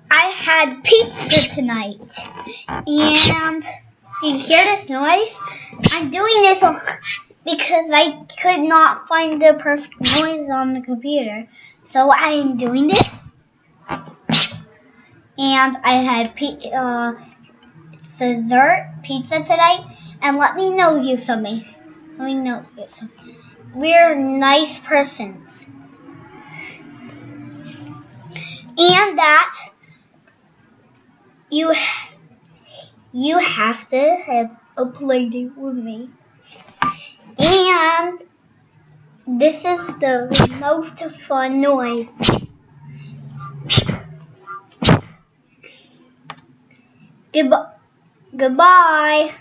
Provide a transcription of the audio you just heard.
I had pizza tonight, and do you hear this noise? I'm doing this because I could not find the perfect noise on the computer, so I am doing this. And I had dessert pizza tonight, and let me know you something. We're nice persons, and that you have to have a play date with me. And this is the most fun noise. Goodbye.